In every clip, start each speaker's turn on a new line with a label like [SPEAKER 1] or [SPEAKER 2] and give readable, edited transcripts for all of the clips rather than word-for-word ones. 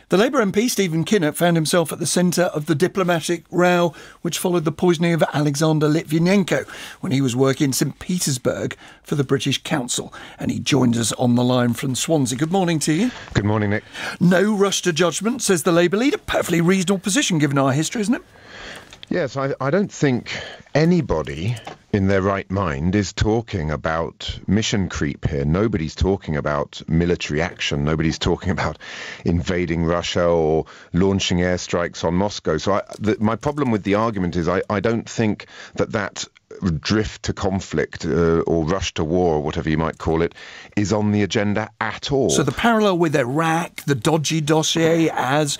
[SPEAKER 1] The Labour MP Stephen Kinnock found himself at the centre of the diplomatic row which followed the poisoning of Alexander Litvinenko when he was working in St Petersburg for the British Council. And he joins us on the line from Swansea. Good morning to you.
[SPEAKER 2] Good morning, Nick.
[SPEAKER 1] No rush to judgment, says the Labour leader. Perfectly reasonable position given our history, isn't it?
[SPEAKER 2] Yes, I don't think anybody in their right mind is talking about mission creep here. Nobody's talking about military action. Nobody's talking about invading Russia or launching airstrikes on Moscow. So my problem with the argument is I don't think that drift to conflict or rush to war, or whatever you might call it, is on the agenda at all.
[SPEAKER 1] So the parallel with Iraq, the dodgy dossier, as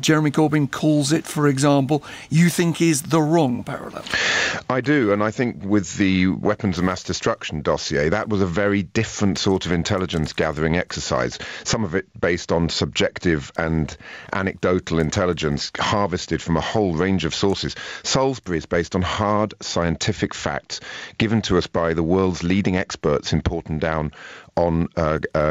[SPEAKER 1] Jeremy Corbyn calls it, for example, you think is the wrong parallel?
[SPEAKER 2] I do, and I think with the weapons of mass destruction dossier, that was a very different sort of intelligence gathering exercise, some of it based on subjective and anecdotal intelligence harvested from a whole range of sources. Salisbury is based on hard scientific facts given to us by the world's leading experts in Porton Down on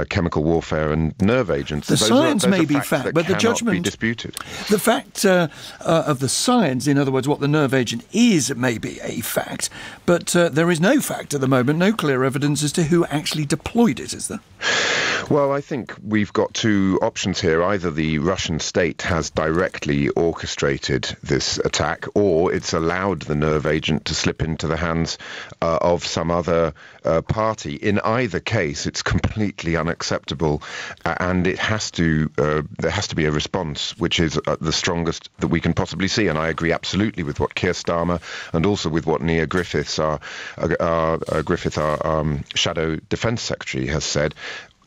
[SPEAKER 2] chemical warfare and nerve agents.
[SPEAKER 1] The science may be fact, but the judgment
[SPEAKER 2] be disputed.
[SPEAKER 1] The fact of the science, in other words, what the nerve agent is, may be a fact, but there is no fact at the moment, no clear evidence as to who actually deployed it, is there?
[SPEAKER 2] Well, I think we've got two options here. Either the Russian state has directly orchestrated this attack, or it's allowed the nerve agent to slip into the hands of some other party. In either case, it's completely unacceptable, and it has to there has to be a response which is the strongest that we can possibly see. And I agree absolutely with what Keir Starmer and also with what Nia Griffiths, our Shadow Defence Secretary, has said.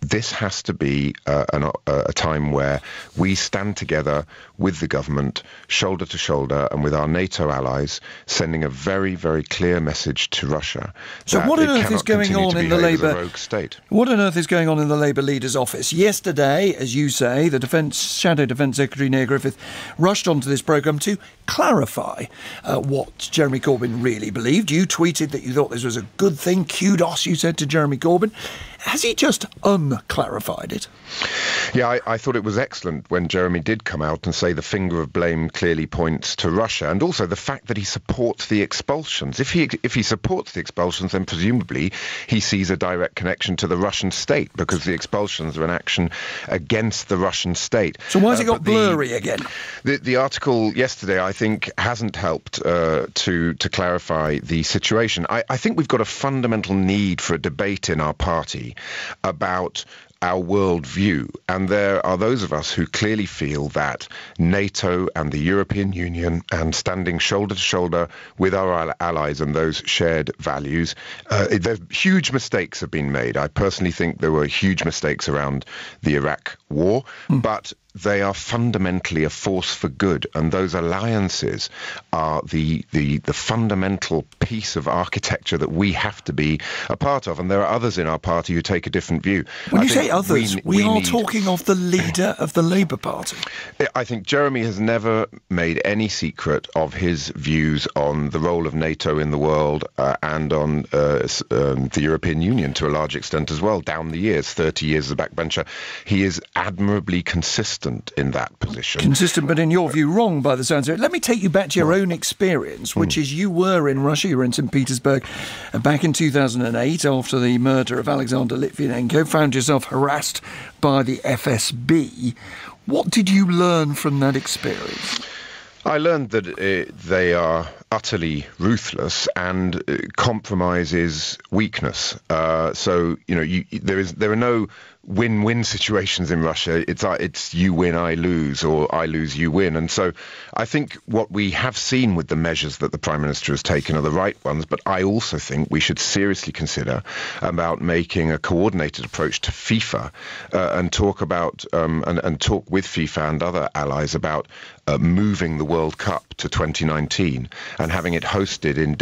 [SPEAKER 2] This has to be a time where we stand together with the government, shoulder to shoulder, and with our NATO allies, sending a very, very clear message to Russia.
[SPEAKER 1] So what on earth is going on in the Labour
[SPEAKER 2] rogue state?
[SPEAKER 1] What on earth is going on in the Labour leader's office? Yesterday, as you say, the Shadow Defence Secretary Nia Griffith rushed onto this programme to clarify what Jeremy Corbyn really believed. You tweeted that you thought this was a good thing. Kudos, you said, to Jeremy Corbyn. Has he just unclarified it?
[SPEAKER 2] Yeah, I thought it was excellent when Jeremy did come out and say the finger of blame clearly points to Russia, and also the fact that he supports the expulsions. If he supports the expulsions, then presumably he sees a direct connection to the Russian state, because the expulsions are an action against the Russian state.
[SPEAKER 1] So why has it got blurry again?
[SPEAKER 2] The article yesterday, I think, hasn't helped to clarify the situation. I think we've got a fundamental need for a debate in our party about our worldview, and there are those of us who clearly feel that NATO and the European Union, and standing shoulder to shoulder with our allies and those shared values, huge mistakes have been made. I personally think there were huge mistakes around the Iraq war, but they are fundamentally a force for good, and those alliances are the fundamental piece of architecture that we have to be a part of. And there are others in our party who take a different view.
[SPEAKER 1] When you say others, we are talking of the leader of the Labour Party.
[SPEAKER 2] I think Jeremy has never made any secret of his views on the role of NATO in the world and on the European Union to a large extent as well. Down the years, 30 years as a backbencher, he is admirably consistent in that position.
[SPEAKER 1] Consistent, but in your view, wrong by the sounds of it. Let me take you back to your own experience, which is you were in Russia, you were in St Petersburg back in 2008 after the murder of Alexander Litvinenko, found yourself harassed by the FSB. What did you learn from that experience?
[SPEAKER 2] I learned that they are utterly ruthless, and compromise is weakness. So, there are no win-win situations in Russia. It's you win, I lose, or I lose, you win. And so I think what we have seen with the measures that the Prime Minister has taken are the right ones, but I also think we should seriously consider about making a coordinated approach to FIFA and talk about and talk with FIFA and other allies about moving the World Cup to 2019 and having it hosted in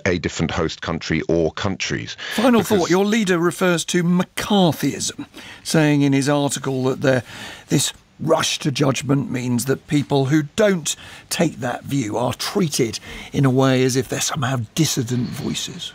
[SPEAKER 2] a different host country or countries.
[SPEAKER 1] Final thought. Your leader refers to McCarthyism, saying in his article that this rush to judgment means that people who don't take that view are treated in a way as if they're somehow dissident voices.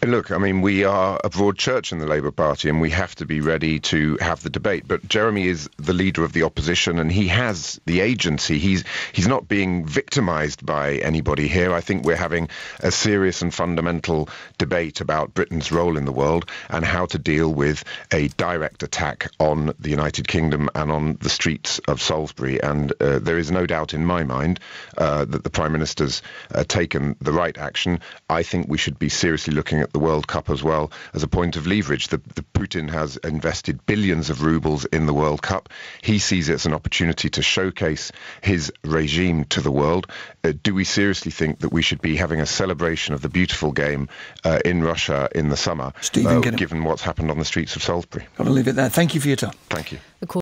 [SPEAKER 2] Look, I mean, we are a broad church in the Labour Party, and we have to be ready to have the debate. But Jeremy is the leader of the opposition, and he has the agency. He's not being victimised by anybody here. I think we're having a serious and fundamental debate about Britain's role in the world and how to deal with a direct attack on the United Kingdom and on the streets of Salisbury. And there is no doubt in my mind that the Prime Minister's taken the right action. I think we should be seriously looking at the World Cup as well as a point of leverage. The Putin has invested billions of rubles in the World Cup. He sees it as an opportunity to showcase his regime to the world. Do we seriously think that we should be having a celebration of the beautiful game in Russia in the summer, given what's happened on the streets of Salisbury?
[SPEAKER 1] Got to leave it there. Thank you for your time.
[SPEAKER 2] Thank you.